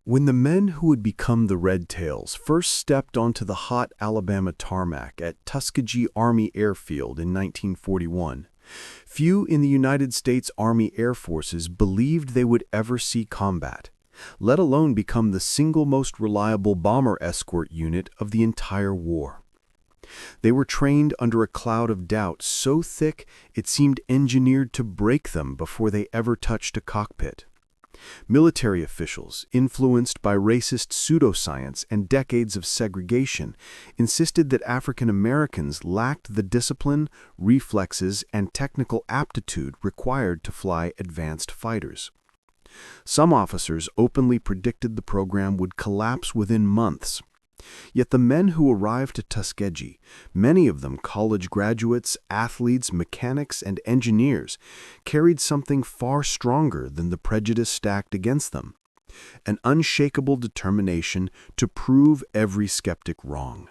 When the men who would become the Red Tails first stepped onto the hot Alabama tarmac at Tuskegee Army Airfield in 1941, few in the United States Army Air Forces believed they would ever see combat, let alone become the single most reliable bomber escort unit of the entire war. They were trained under a cloud of doubt so thick it seemed engineered to break them before they ever touched a cockpit. Military officials, influenced by racist pseudoscience and decades of segregation, insisted that African Americans lacked the discipline, reflexes, and technical aptitude required to fly advanced fighters. Some officers openly predicted the program would collapse within months. Yet the men who arrived at Tuskegee, many of them college graduates, athletes, mechanics, and engineers, carried something far stronger than the prejudice stacked against them: an unshakable determination to prove every skeptic wrong.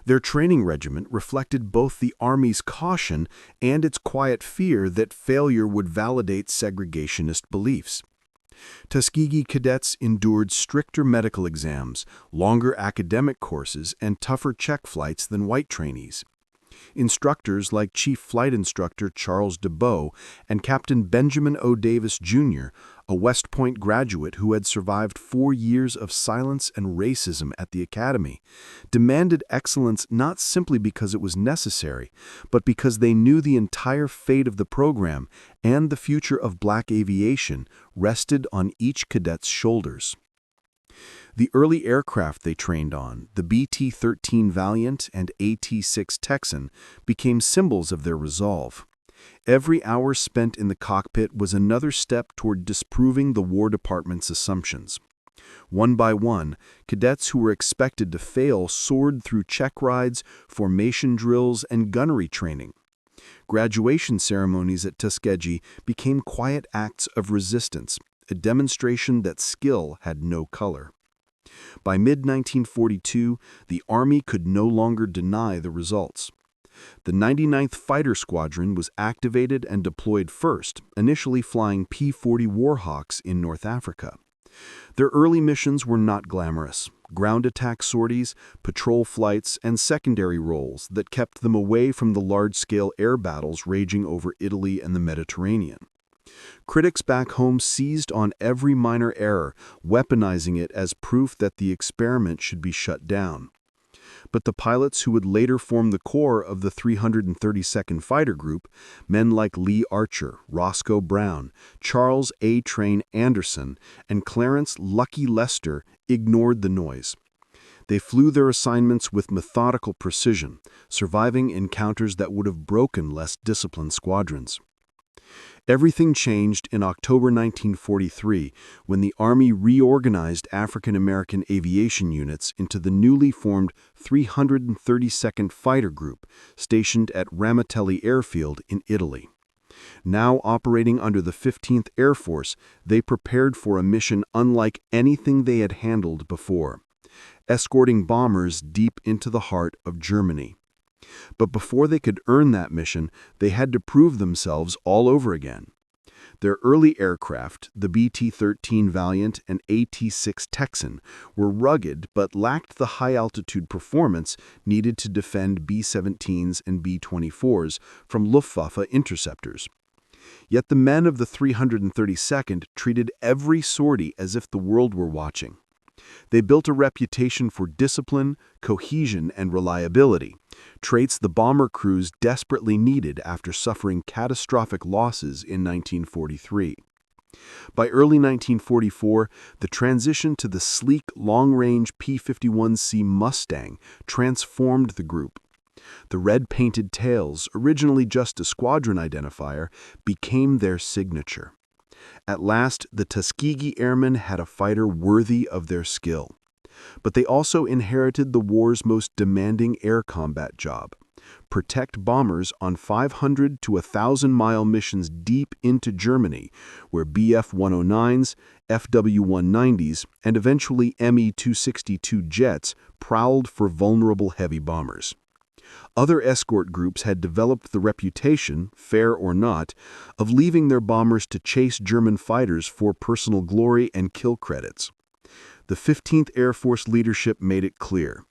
Their training regiment reflected both the Army's caution and its quiet fear that failure would validate segregationist beliefs. Tuskegee cadets endured stricter medical exams, longer academic courses, and tougher check flights than white trainees. Instructors like Chief Flight Instructor Charles DeBow and Captain Benjamin O. Davis, Jr., a West Point graduate who had survived 4 years of silence and racism at the academy, demanded excellence not simply because it was necessary, but because they knew the entire fate of the program and the future of black aviation rested on each cadet's shoulders. The early aircraft they trained on, the BT-13 Valiant and AT-6 Texan, became symbols of their resolve. Every hour spent in the cockpit was another step toward disproving the War Department's assumptions. One by one, cadets who were expected to fail soared through check rides, formation drills, and gunnery training. Graduation ceremonies at Tuskegee became quiet acts of resistance, a demonstration that skill had no color. By mid-1942, the Army could no longer deny the results. The 99th Fighter Squadron was activated and deployed first, initially flying P-40 Warhawks in North Africa. Their early missions were not glamorous: ground attack sorties, patrol flights, and secondary roles that kept them away from the large-scale air battles raging over Italy and the Mediterranean. Critics back home seized on every minor error, weaponizing it as proof that the experiment should be shut down. But the pilots who would later form the core of the 332nd Fighter Group, men like Lee Archer, Roscoe Brown, Charles A. Train Anderson, and Clarence Lucky Lester, ignored the noise. They flew their assignments with methodical precision, surviving encounters that would have broken less disciplined squadrons. Everything changed in October 1943 when the Army reorganized African American aviation units into the newly formed 332nd Fighter Group, stationed at Ramitelli Airfield in Italy. Now operating under the 15th Air Force, they prepared for a mission unlike anything they had handled before: escorting bombers deep into the heart of Germany. But before they could earn that mission, they had to prove themselves all over again. Their early aircraft, the BT-13 Valiant and AT-6 Texan, were rugged but lacked the high-altitude performance needed to defend B-17s and B-24s from Luftwaffe interceptors. Yet the men of the 332nd treated every sortie as if the world were watching. They built a reputation for discipline, cohesion, and reliability, traits the bomber crews desperately needed after suffering catastrophic losses in 1943. By early 1944, the transition to the sleek, long-range P-51C Mustang transformed the group. The red-painted tails, originally just a squadron identifier, became their signature. At last, the Tuskegee Airmen had a fighter worthy of their skill. But they also inherited the war's most demanding air combat job: protect bombers on 500 to 1,000-mile missions deep into Germany, where Bf-109s, FW-190s, and eventually Me-262 jets prowled for vulnerable heavy bombers. Other escort groups had developed the reputation, fair or not, of leaving their bombers to chase German fighters for personal glory and kill credits. The 15th Air Force leadership made it clear.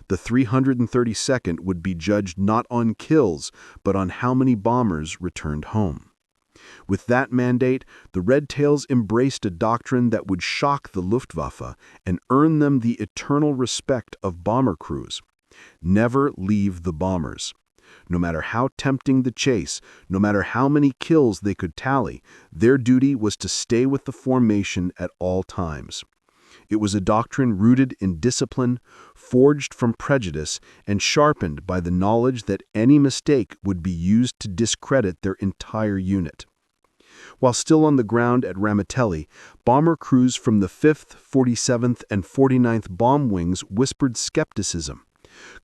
The 332nd would be judged not on kills, but on how many bombers returned home. With that mandate, the Red Tails embraced a doctrine that would shock the Luftwaffe and earn them the eternal respect of bomber crews. Never leave the bombers. No matter how tempting the chase, no matter how many kills they could tally, their duty was to stay with the formation at all times. It was a doctrine rooted in discipline, forged from prejudice, and sharpened by the knowledge that any mistake would be used to discredit their entire unit. While still on the ground at Ramitelli, bomber crews from the 5th, 47th, and 49th Bomb Wings whispered skepticism.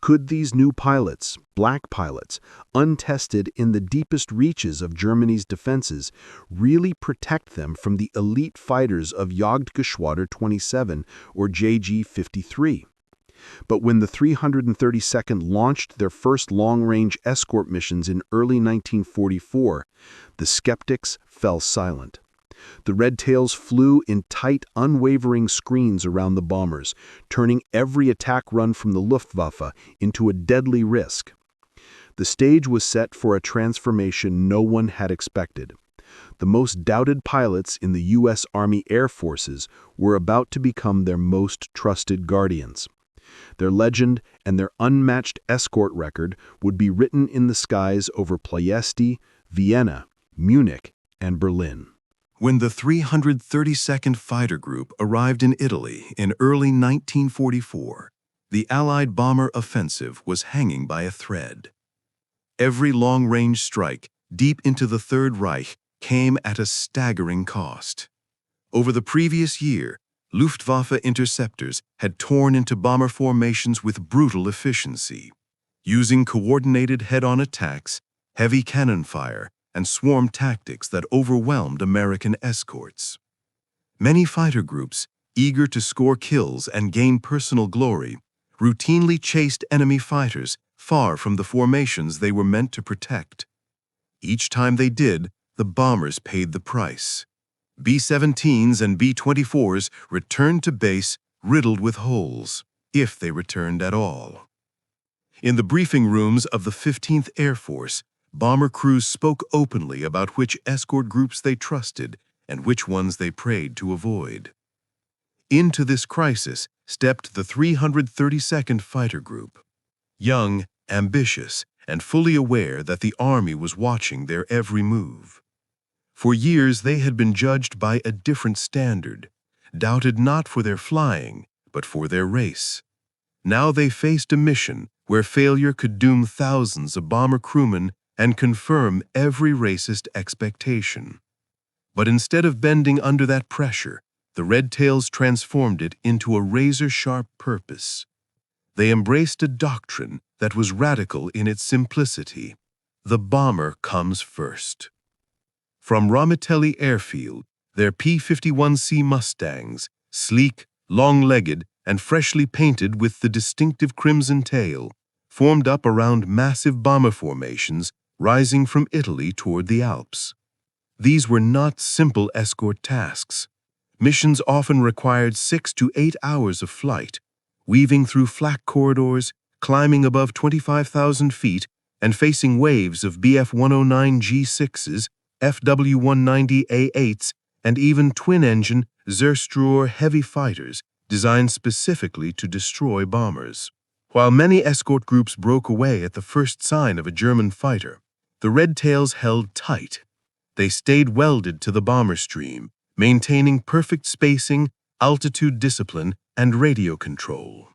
Could these new pilots, black pilots, untested in the deepest reaches of Germany's defenses, really protect them from the elite fighters of Jagdgeschwader 27 or JG-53? But when the 332nd launched their first long-range escort missions in early 1944, the skeptics fell silent. The Red Tails flew in tight, unwavering screens around the bombers, turning every attack run from the Luftwaffe into a deadly risk. The stage was set for a transformation no one had expected. The most doubted pilots in the U.S. Army Air Forces were about to become their most trusted guardians. Their legend and their unmatched escort record would be written in the skies over Ploiesti, Vienna, Munich, and Berlin. When the 332nd Fighter Group arrived in Italy in early 1944, the Allied bomber offensive was hanging by a thread. Every long-range strike deep into the Third Reich came at a staggering cost. Over the previous year, Luftwaffe interceptors had torn into bomber formations with brutal efficiency, using coordinated head-on attacks, heavy cannon fire, and swarm tactics that overwhelmed American escorts. Many fighter groups, eager to score kills and gain personal glory, routinely chased enemy fighters far from the formations they were meant to protect. Each time they did, the bombers paid the price. B-17s and B-24s returned to base riddled with holes, if they returned at all. In the briefing rooms of the 15th Air Force, bomber crews spoke openly about which escort groups they trusted and which ones they prayed to avoid. Into this crisis stepped the 332nd Fighter Group. Young, ambitious, and fully aware that the Army was watching their every move. For years they had been judged by a different standard, doubted not for their flying, but for their race. Now they faced a mission where failure could doom thousands of bomber crewmen and confirm every racist expectation. But instead of bending under that pressure, the Red Tails transformed it into a razor-sharp purpose. They embraced a doctrine that was radical in its simplicity. The bomber comes first. From Ramitelli Airfield, their P-51C Mustangs, sleek, long-legged, and freshly painted with the distinctive crimson tail, formed up around massive bomber formations rising from Italy toward the Alps. These were not simple escort tasks. Missions often required 6 to 8 hours of flight, weaving through flak corridors, climbing above 25,000 feet, and facing waves of Bf-109 G6s, FW-190A8s, and even twin-engine Zerstruer heavy fighters designed specifically to destroy bombers. While many escort groups broke away at the first sign of a German fighter, the Red Tails held tight. They stayed welded to the bomber stream, maintaining perfect spacing, altitude discipline, and radio control.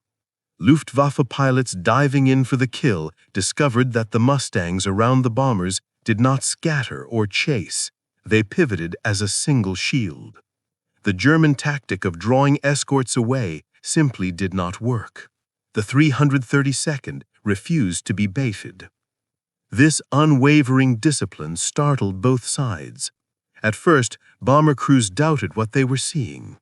Luftwaffe pilots diving in for the kill discovered that the Mustangs around the bombers did not scatter or chase. They pivoted as a single shield. The German tactic of drawing escorts away simply did not work. The 332nd refused to be baited. This unwavering discipline startled both sides. At first, bomber crews doubted what they were seeing.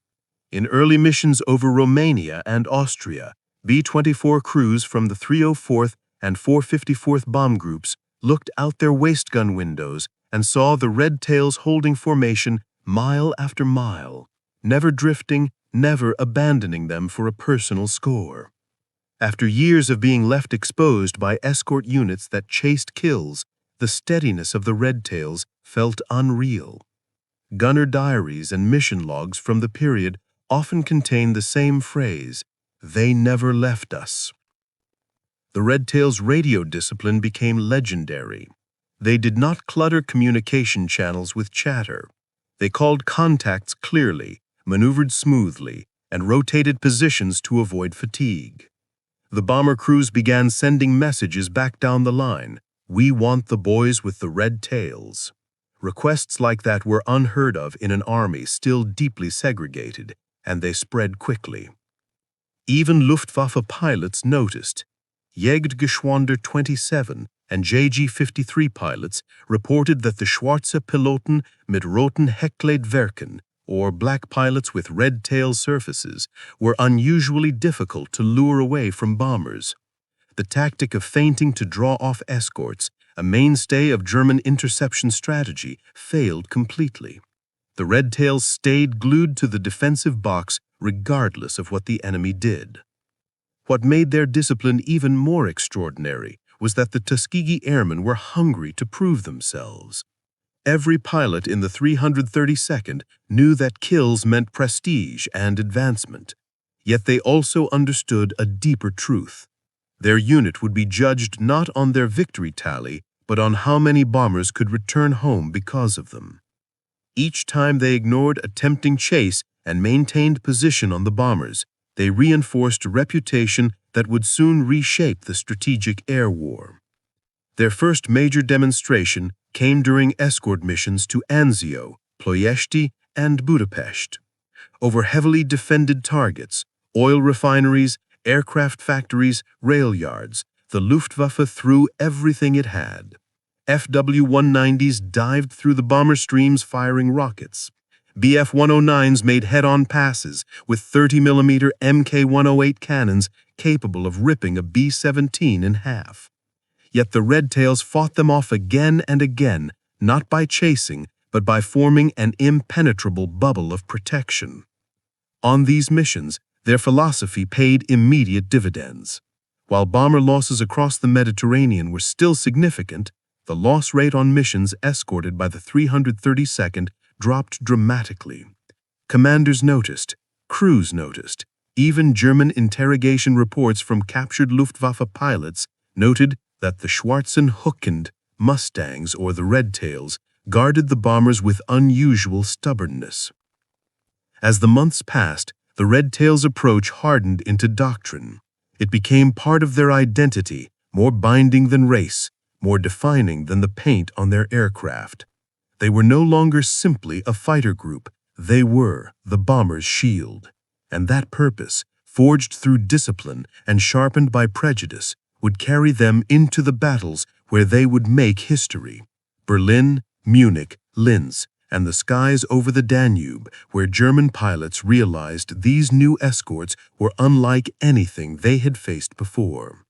In early missions over Romania and Austria, B-24 crews from the 304th and 454th bomb groups looked out their waistgun windows and saw the Red Tails holding formation mile after mile, never drifting, never abandoning them for a personal score. After years of being left exposed by escort units that chased kills, the steadiness of the Red Tails felt unreal. Gunner diaries and mission logs from the period often contain the same phrase, "They never left us." The Red Tails' radio discipline became legendary. They did not clutter communication channels with chatter. They called contacts clearly, maneuvered smoothly, and rotated positions to avoid fatigue. The bomber crews began sending messages back down the line. "We want the boys with the red tails." Requests like that were unheard of in an army still deeply segregated, and they spread quickly. Even Luftwaffe pilots noticed. Jagdgeschwader 27 and JG-53 pilots reported that the Schwarze Piloten mit roten Heckleitwerken, or black pilots with red tail surfaces, were unusually difficult to lure away from bombers. The tactic of feinting to draw off escorts, a mainstay of German interception strategy, failed completely. The red tails stayed glued to the defensive box regardless of what the enemy did. What made their discipline even more extraordinary was that the Tuskegee Airmen were hungry to prove themselves. Every pilot in the 332nd knew that kills meant prestige and advancement. Yet they also understood a deeper truth. Their unit would be judged not on their victory tally, but on how many bombers could return home because of them. Each time they ignored a tempting chase and maintained position on the bombers, they reinforced a reputation that would soon reshape the strategic air war. Their first major demonstration came during escort missions to Anzio, Ploiești, and Budapest. Over heavily defended targets, oil refineries, aircraft factories, rail yards, the Luftwaffe threw everything it had. FW-190s dived through the bomber streams firing rockets. Bf-109s made head-on passes with 30mm Mk-108 cannons capable of ripping a B-17 in half. Yet the Red Tails fought them off again and again, not by chasing, but by forming an impenetrable bubble of protection. On these missions, their philosophy paid immediate dividends. While bomber losses across the Mediterranean were still significant, the loss rate on missions escorted by the 332nd dropped dramatically. Commanders noticed, crews noticed, even German interrogation reports from captured Luftwaffe pilots noted that the Schwarzenhuckend Mustangs, or the Red Tails, guarded the bombers with unusual stubbornness. As the months passed, the Red Tails' approach hardened into doctrine. It became part of their identity, more binding than race, more defining than the paint on their aircraft. They were no longer simply a fighter group, they were the bomber's shield. And that purpose, forged through discipline and sharpened by prejudice, would carry them into the battles where they would make history. Berlin, Munich, Linz, and the skies over the Danube, where German pilots realized these new escorts were unlike anything they had faced before.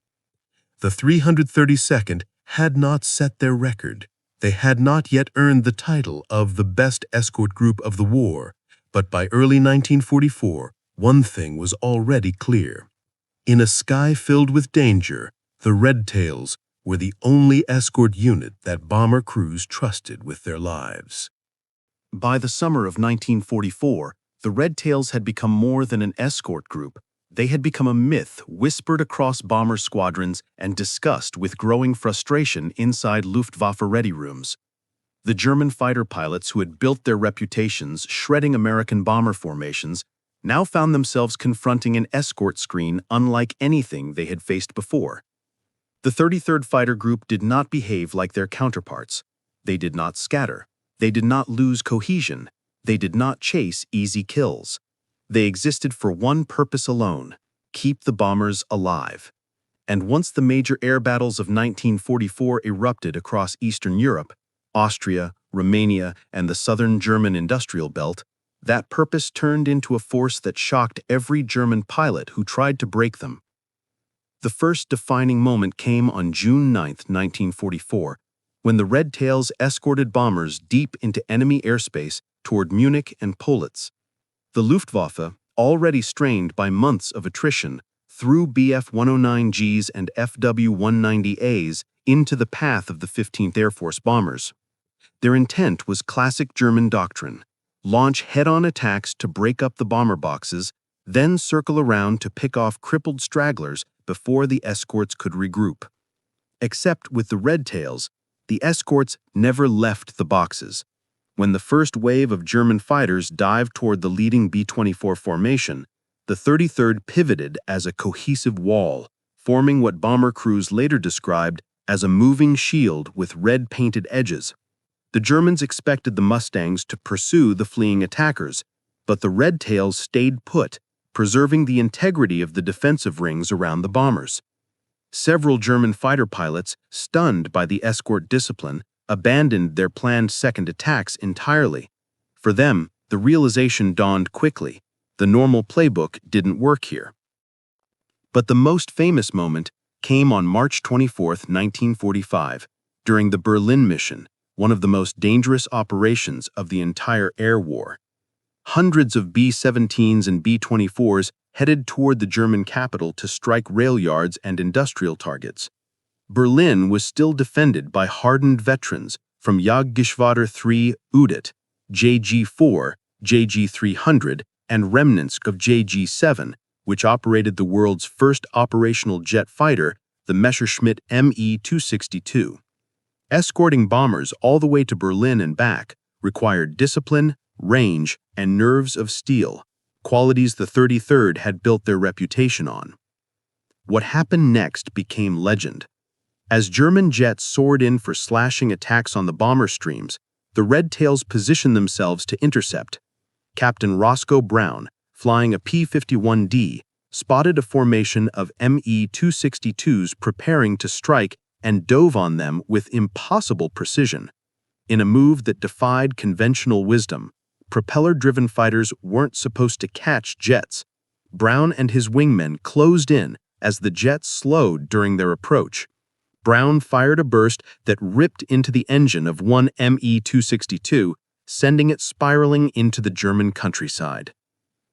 The 332nd had not set their record. They had not yet earned the title of the best escort group of the war, but by early 1944, one thing was already clear. In a sky filled with danger, the Red Tails were the only escort unit that bomber crews trusted with their lives. By the summer of 1944, the Red Tails had become more than an escort group. They had become a myth whispered across bomber squadrons and discussed with growing frustration inside Luftwaffe ready rooms. The German fighter pilots who had built their reputations shredding American bomber formations now found themselves confronting an escort screen unlike anything they had faced before. The 33rd Fighter Group did not behave like their counterparts. They did not scatter. They did not lose cohesion. They did not chase easy kills. They existed for one purpose alone: keep the bombers alive. And once the major air battles of 1944 erupted across Eastern Europe, Austria, Romania, and the southern German industrial belt, that purpose turned into a force that shocked every German pilot who tried to break them. The first defining moment came on June 9, 1944, when the Red Tails escorted bombers deep into enemy airspace toward Munich and Politz. The Luftwaffe, already strained by months of attrition, threw Bf-109Gs and FW-190As into the path of the 15th Air Force bombers. Their intent was classic German doctrine: launch head-on attacks to break up the bomber boxes, then circle around to pick off crippled stragglers before the escorts could regroup. Except with the Red Tails, the escorts never left the boxes. When the first wave of German fighters dived toward the leading B-24 formation, the 33rd pivoted as a cohesive wall, forming what bomber crews later described as a moving shield with red-painted edges. The Germans expected the Mustangs to pursue the fleeing attackers, but the Red Tails stayed put, preserving the integrity of the defensive rings around the bombers. Several German fighter pilots, stunned by the escort discipline, abandoned their planned second attacks entirely. For them, the realization dawned quickly: the normal playbook didn't work here. But the most famous moment came on March 24, 1945, during the Berlin mission, one of the most dangerous operations of the entire air war. Hundreds of B-17s and B-24s headed toward the German capital to strike rail yards and industrial targets. Berlin was still defended by hardened veterans from Jagdgeschwader 3 Udit, JG-4, JG-300, and remnants of JG-7, which operated the world's first operational jet fighter, the Messerschmitt Me-262. Escorting bombers all the way to Berlin and back required discipline, range, and nerves of steel, qualities the 33rd had built their reputation on. What happened next became legend. As German jets soared in for slashing attacks on the bomber streams, the Red Tails positioned themselves to intercept. Captain Roscoe Brown, flying a P-51D, spotted a formation of Me-262s preparing to strike and dove on them with impossible precision. In a move that defied conventional wisdom, propeller-driven fighters weren't supposed to catch jets. Brown and his wingmen closed in as the jets slowed during their approach. Brown fired a burst that ripped into the engine of one Me-262, sending it spiraling into the German countryside.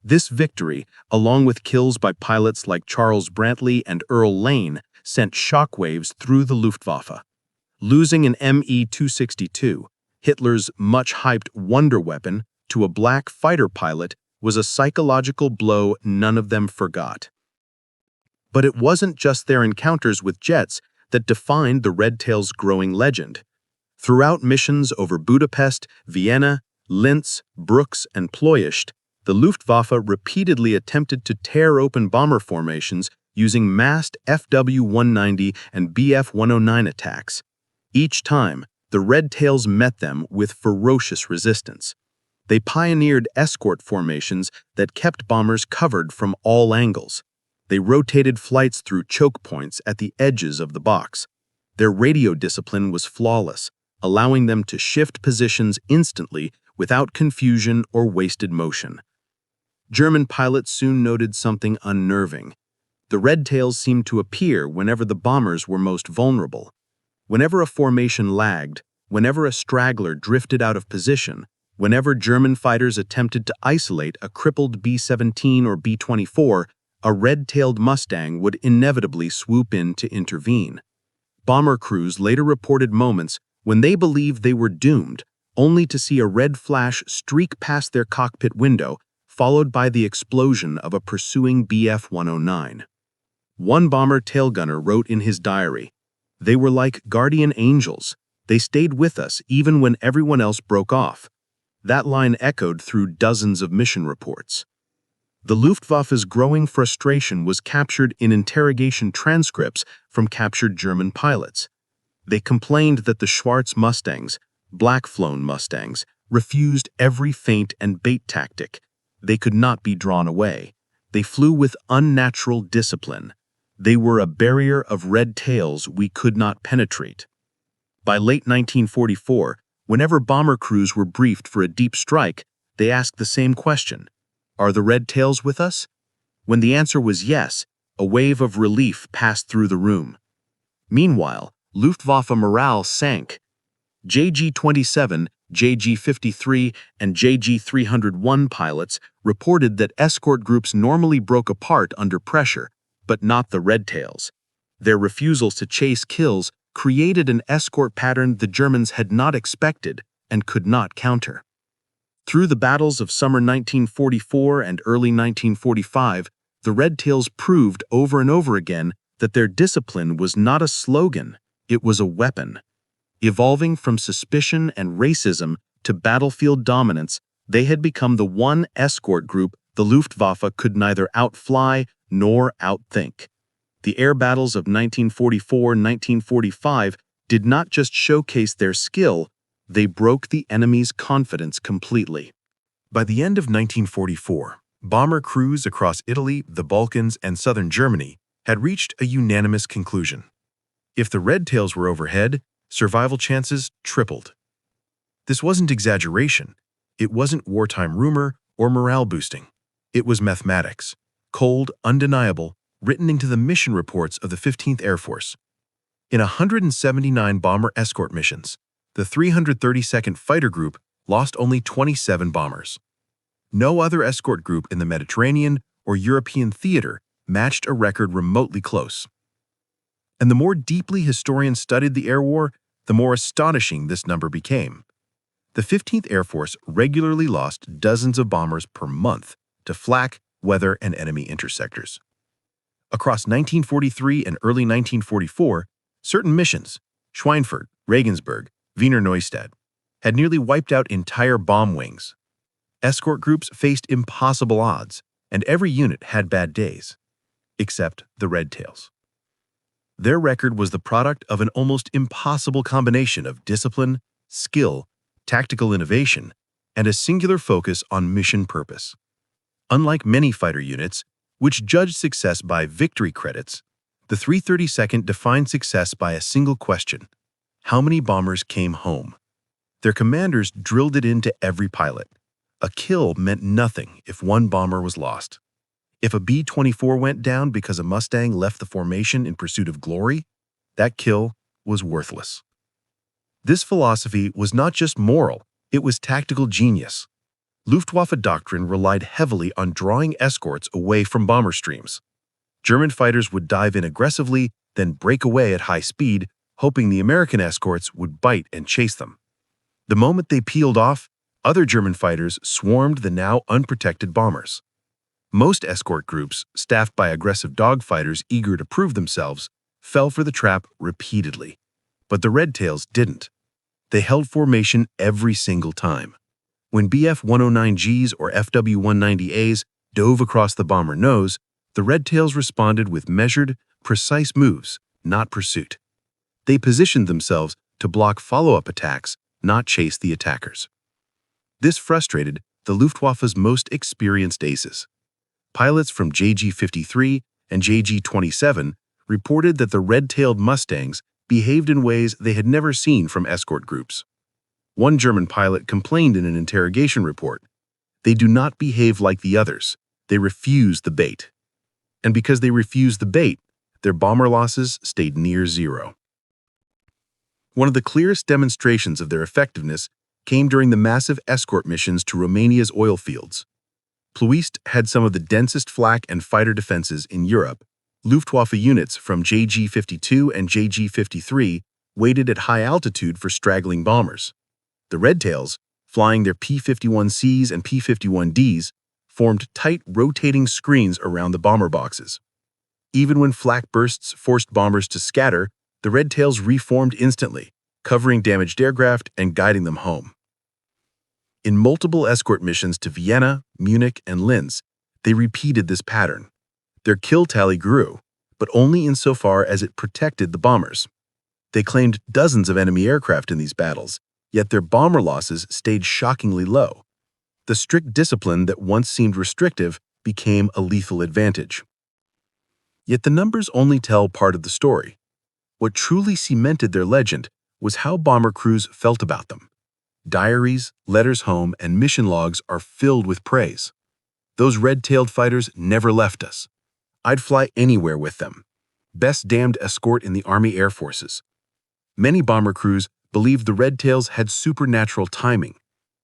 This victory, along with kills by pilots like Charles Brantley and Earl Lane, sent shockwaves through the Luftwaffe. Losing an Me-262, Hitler's much-hyped wonder weapon, to a black fighter pilot was a psychological blow none of them forgot. But it wasn't just their encounters with jets that defined the Red Tails' growing legend. Throughout missions over Budapest, Vienna, Linz, Brooks, and Ploiești, the Luftwaffe repeatedly attempted to tear open bomber formations using massed FW-190 and Bf-109 attacks. Each time, the Red Tails met them with ferocious resistance. They pioneered escort formations that kept bombers covered from all angles. They rotated flights through choke points at the edges of the box. Their radio discipline was flawless, allowing them to shift positions instantly without confusion or wasted motion. German pilots soon noted something unnerving. The Red Tails seemed to appear whenever the bombers were most vulnerable. Whenever a formation lagged, whenever a straggler drifted out of position, whenever German fighters attempted to isolate a crippled B-17 or B-24, a red-tailed Mustang would inevitably swoop in to intervene. Bomber crews later reported moments when they believed they were doomed, only to see a red flash streak past their cockpit window, followed by the explosion of a pursuing Bf-109. One bomber tailgunner wrote in his diary, "They were like guardian angels. They stayed with us even when everyone else broke off." That line echoed through dozens of mission reports. The Luftwaffe's growing frustration was captured in interrogation transcripts from captured German pilots. They complained that the Schwarz Mustangs, black-flown Mustangs, refused every feint and bait tactic. They could not be drawn away. They flew with unnatural discipline. They were a barrier of red tails we could not penetrate. By late 1944, whenever bomber crews were briefed for a deep strike, they asked the same question: "Are the Red Tails with us?" When the answer was yes, a wave of relief passed through the room. Meanwhile, Luftwaffe morale sank. JG-27, JG-53, and JG-301 pilots reported that escort groups normally broke apart under pressure, but not the Red Tails. Their refusals to chase kills created an escort pattern the Germans had not expected and could not counter. Through the battles of summer 1944 and early 1945, the Red Tails proved over and over again that their discipline was not a slogan, it was a weapon. Evolving from suspicion and racism to battlefield dominance, they had become the one escort group the Luftwaffe could neither outfly nor outthink. The air battles of 1944 and 1945 did not just showcase their skill, they broke the enemy's confidence completely. By the end of 1944, bomber crews across Italy, the Balkans, and southern Germany had reached a unanimous conclusion. If the Red Tails were overhead, survival chances tripled. This wasn't exaggeration. It wasn't wartime rumor or morale boosting. It was mathematics, cold, undeniable, written into the mission reports of the 15th Air Force. In 179 bomber escort missions, the 332nd Fighter Group lost only 27 bombers. No other escort group in the Mediterranean or European theater matched a record remotely close. And the more deeply historians studied the air war, the more astonishing this number became. The 15th Air Force regularly lost dozens of bombers per month to flak, weather, and enemy intersectors. Across 1943 and early 1944, certain missions, Schweinfurt, Regensburg, Wiener Neustadt, had nearly wiped out entire bomb wings. Escort groups faced impossible odds, and every unit had bad days, except the Red Tails. Their record was the product of an almost impossible combination of discipline, skill, tactical innovation, and a singular focus on mission purpose. Unlike many fighter units, which judged success by victory credits, the 332nd defined success by a single question: how many bombers came home? Their commanders drilled it into every pilot. A kill meant nothing if one bomber was lost. If a B-24 went down because a Mustang left the formation in pursuit of glory, that kill was worthless. This philosophy was not just moral, it was tactical genius. Luftwaffe doctrine relied heavily on drawing escorts away from bomber streams. German fighters would dive in aggressively, then break away at high speed, hoping the American escorts would bite and chase them. The moment they peeled off, other German fighters swarmed the now unprotected bombers. Most escort groups, staffed by aggressive dogfighters eager to prove themselves, fell for the trap repeatedly. But the Red Tails didn't. They held formation every single time. When Bf-109Gs or FW-190As dove across the bomber nose, the Red Tails responded with measured, precise moves, not pursuit. They positioned themselves to block follow-up attacks, not chase the attackers. This frustrated the Luftwaffe's most experienced aces. Pilots from JG-53 and JG-27 reported that the red-tailed Mustangs behaved in ways they had never seen from escort groups. One German pilot complained in an interrogation report, "They do not behave like the others. They refuse the bait." And because they refused the bait, their bomber losses stayed near zero. One of the clearest demonstrations of their effectiveness came during the massive escort missions to Romania's oil fields. Ploiești had some of the densest flak and fighter defenses in Europe. Luftwaffe units from JG-52 and JG-53 waited at high altitude for straggling bombers. The Red Tails, flying their P-51Cs and P-51Ds, formed tight rotating screens around the bomber boxes. Even when flak bursts forced bombers to scatter, the Red Tails reformed instantly, covering damaged aircraft and guiding them home. In multiple escort missions to Vienna, Munich, and Linz, they repeated this pattern. Their kill tally grew, but only insofar as it protected the bombers. They claimed dozens of enemy aircraft in these battles, yet their bomber losses stayed shockingly low. The strict discipline that once seemed restrictive became a lethal advantage. Yet the numbers only tell part of the story. What truly cemented their legend was how bomber crews felt about them. Diaries, letters home, and mission logs are filled with praise. "Those red-tailed fighters never left us. I'd fly anywhere with them. Best damned escort in the Army Air Forces." Many bomber crews believed the Red Tails had supernatural timing.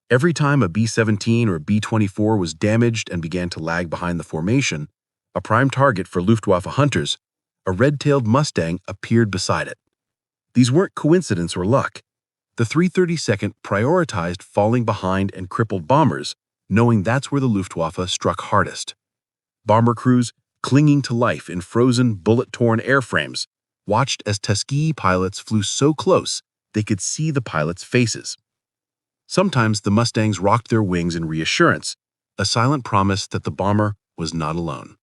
Every time a B-17 or B-24 was damaged and began to lag behind the formation, a prime target for Luftwaffe hunters, a red-tailed Mustang appeared beside it. These weren't coincidence or luck. The 332nd prioritized falling behind and crippled bombers, knowing that's where the Luftwaffe struck hardest. Bomber crews, clinging to life in frozen, bullet-torn airframes, watched as Tuskegee pilots flew so close they could see the pilots' faces. Sometimes the Mustangs rocked their wings in reassurance, a silent promise that the bomber was not alone.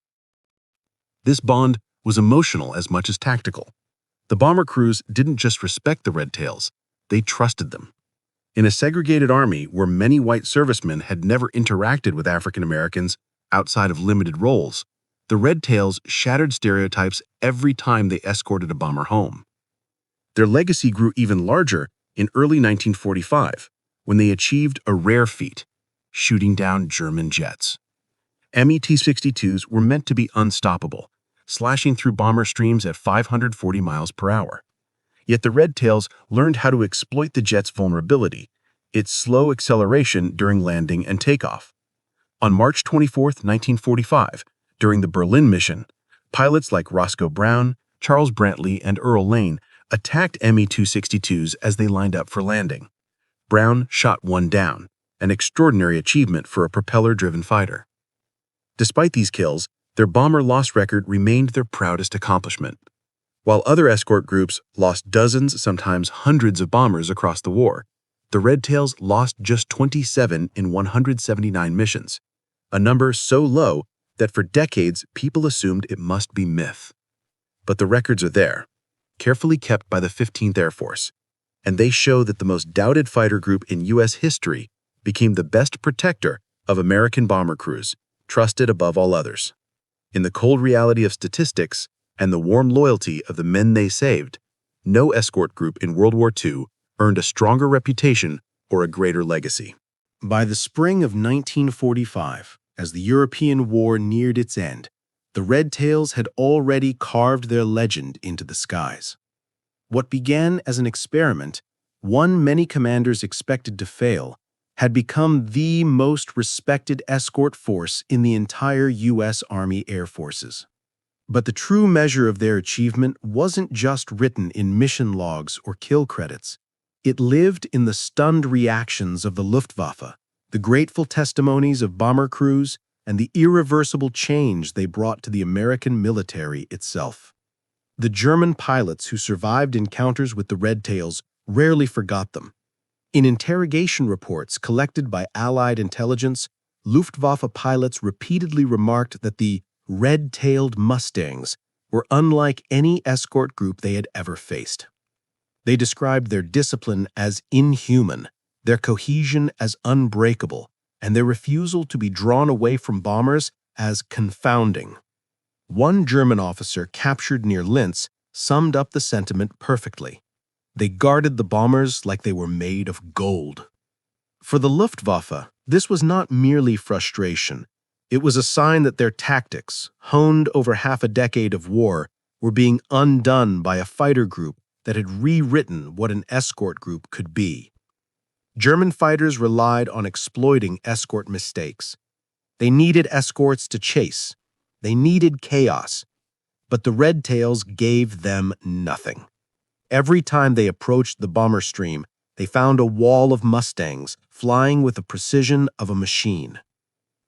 This bond was emotional as much as tactical. The bomber crews didn't just respect the Red Tails, they trusted them. In a segregated army where many white servicemen had never interacted with African Americans outside of limited roles, the Red Tails shattered stereotypes every time they escorted a bomber home. Their legacy grew even larger in early 1945, when they achieved a rare feat, shooting down German jets. Me-T-62s were meant to be unstoppable, slashing through bomber streams at 540 miles per hour. Yet the Red Tails learned how to exploit the jet's vulnerability, its slow acceleration during landing and takeoff. On March 24, 1945, during the Berlin mission, pilots like Roscoe Brown, Charles Brantley, and Earl Lane attacked Me-262s as they lined up for landing. Brown shot one down, an extraordinary achievement for a propeller-driven fighter. Despite these kills, their bomber loss record remained their proudest accomplishment. While other escort groups lost dozens, sometimes hundreds of bombers across the war, the Red Tails lost just 27 in 179 missions, a number so low that for decades people assumed it must be myth. But the records are there, carefully kept by the 15th Air Force, and they show that the most doubted fighter group in U.S. history became the best protector of American bomber crews, trusted above all others. In the cold reality of statistics and the warm loyalty of the men they saved, no escort group in World War II earned a stronger reputation or a greater legacy. By the spring of 1945, as the European war neared its end, the Red Tails had already carved their legend into the skies. What began as an experiment, one many commanders expected to fail, had become the most respected escort force in the entire U.S. Army Air Forces. But the true measure of their achievement wasn't just written in mission logs or kill credits. It lived in the stunned reactions of the Luftwaffe, the grateful testimonies of bomber crews, and the irreversible change they brought to the American military itself. The German pilots who survived encounters with the Red Tails rarely forgot them. In interrogation reports collected by Allied intelligence, Luftwaffe pilots repeatedly remarked that the red-tailed Mustangs were unlike any escort group they had ever faced. They described their discipline as inhuman, their cohesion as unbreakable, and their refusal to be drawn away from bombers as confounding. One German officer captured near Linz summed up the sentiment perfectly. They guarded the bombers like they were made of gold. For the Luftwaffe, this was not merely frustration. It was a sign that their tactics, honed over half a decade of war, were being undone by a fighter group that had rewritten what an escort group could be. German fighters relied on exploiting escort mistakes. They needed escorts to chase. They needed chaos. But the Red Tails gave them nothing. Every time they approached the bomber stream, they found a wall of Mustangs flying with the precision of a machine.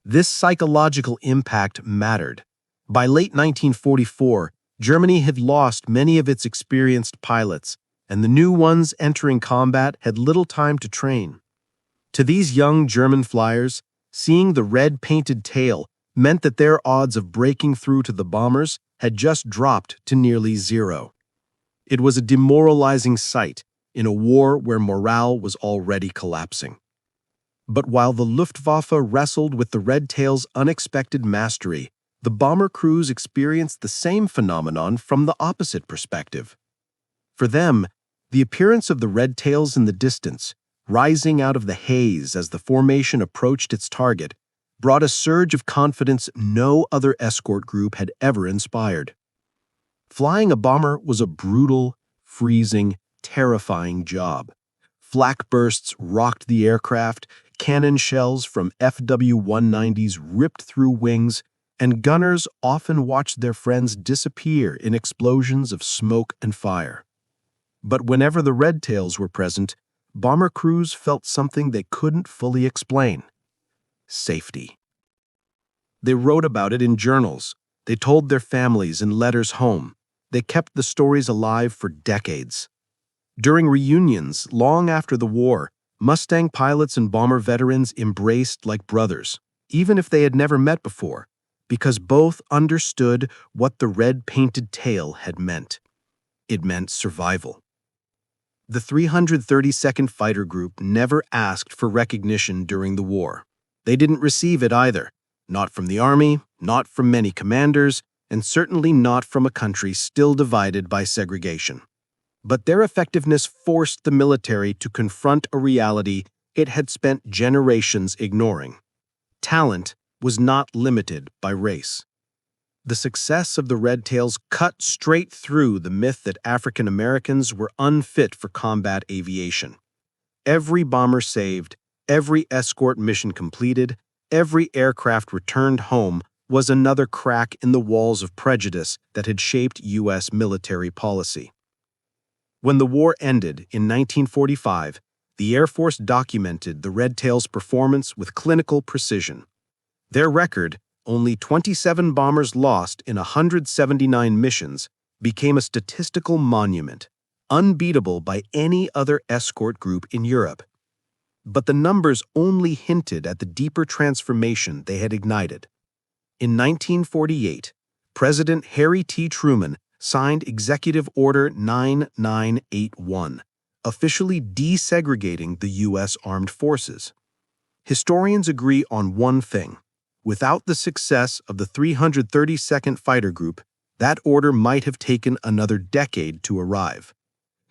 This psychological impact mattered. By late 1944, Germany had lost many of its experienced pilots, and the new ones entering combat had little time to train. To these young German flyers, seeing the red-painted tail meant that their odds of breaking through to the bombers had just dropped to nearly zero. It was a demoralizing sight in a war where morale was already collapsing. But while the Luftwaffe wrestled with the Red Tails' unexpected mastery, the bomber crews experienced the same phenomenon from the opposite perspective. For them, the appearance of the Red Tails in the distance, rising out of the haze as the formation approached its target, brought a surge of confidence no other escort group had ever inspired. Flying a bomber was a brutal, freezing, terrifying job. Flak bursts rocked the aircraft, cannon shells from FW-190s ripped through wings, and gunners often watched their friends disappear in explosions of smoke and fire. But whenever the Red Tails were present, bomber crews felt something they couldn't fully explain: safety. They wrote about it in journals. They told their families in letters home. They kept the stories alive for decades. During reunions, long after the war, Mustang pilots and bomber veterans embraced like brothers, even if they had never met before, because both understood what the red-painted tail had meant. It meant survival. The 332nd Fighter Group never asked for recognition during the war. They didn't receive it either, not from the Army, not from many commanders, and certainly not from a country still divided by segregation. But their effectiveness forced the military to confront a reality it had spent generations ignoring. Talent was not limited by race. The success of the Red Tails cut straight through the myth that African Americans were unfit for combat aviation. Every bomber saved, every escort mission completed, every aircraft returned home was another crack in the walls of prejudice that had shaped U.S. military policy. When the war ended in 1945, the Air Force documented the Red Tails' performance with clinical precision. Their record, only 27 bombers lost in 179 missions, became a statistical monument, unbeatable by any other escort group in Europe. But the numbers only hinted at the deeper transformation they had ignited. In 1948, President Harry T. Truman signed Executive Order 9981, officially desegregating the U.S. Armed Forces. Historians agree on one thing: without the success of the 332nd Fighter Group, that order might have taken another decade to arrive.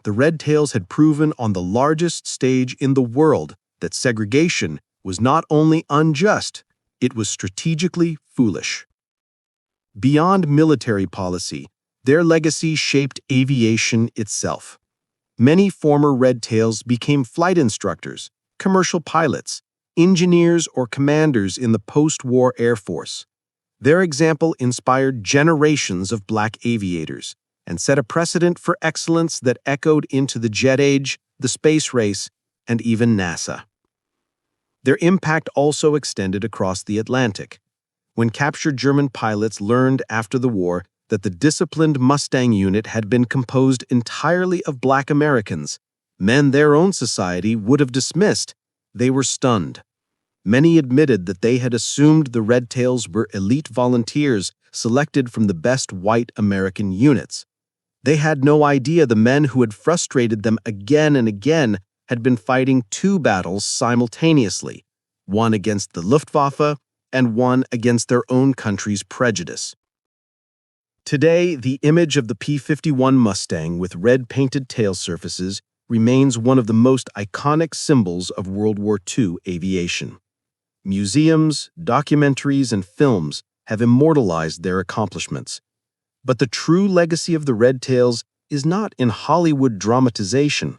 The Red Tails had proven on the largest stage in the world that segregation was not only unjust, it was strategically foolish. Beyond military policy, their legacy shaped aviation itself. Many former Red Tails became flight instructors, commercial pilots, engineers, or commanders in the post-war Air Force. Their example inspired generations of black aviators and set a precedent for excellence that echoed into the jet age, the space race, and even NASA. Their impact also extended across the Atlantic. When captured German pilots learned after the war that the disciplined Mustang unit had been composed entirely of black Americans, men their own society would have dismissed, they were stunned. Many admitted that they had assumed the Red Tails were elite volunteers selected from the best white American units. They had no idea the men who had frustrated them again and again had been fighting two battles simultaneously, one against the Luftwaffe and one against their own country's prejudice. Today, the image of the P-51 Mustang with red-painted tail surfaces remains one of the most iconic symbols of World War II aviation. Museums, documentaries, and films have immortalized their accomplishments. But the true legacy of the Red Tails is not in Hollywood dramatization.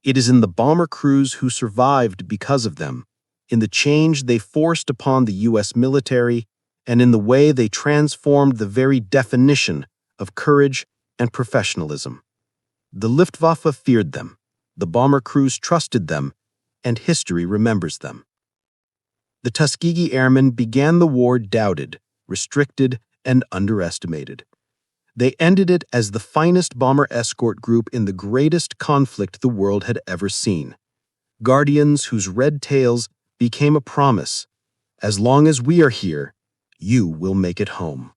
It is in the bomber crews who survived because of them, in the change they forced upon the U.S. military, and in the way they transformed the very definition of courage and professionalism. The Luftwaffe feared them, the bomber crews trusted them, and history remembers them. The Tuskegee Airmen began the war doubted, restricted, and underestimated. They ended it as the finest bomber escort group in the greatest conflict the world had ever seen. Guardians whose red tails became a promise: as long as we are here, you will make it home.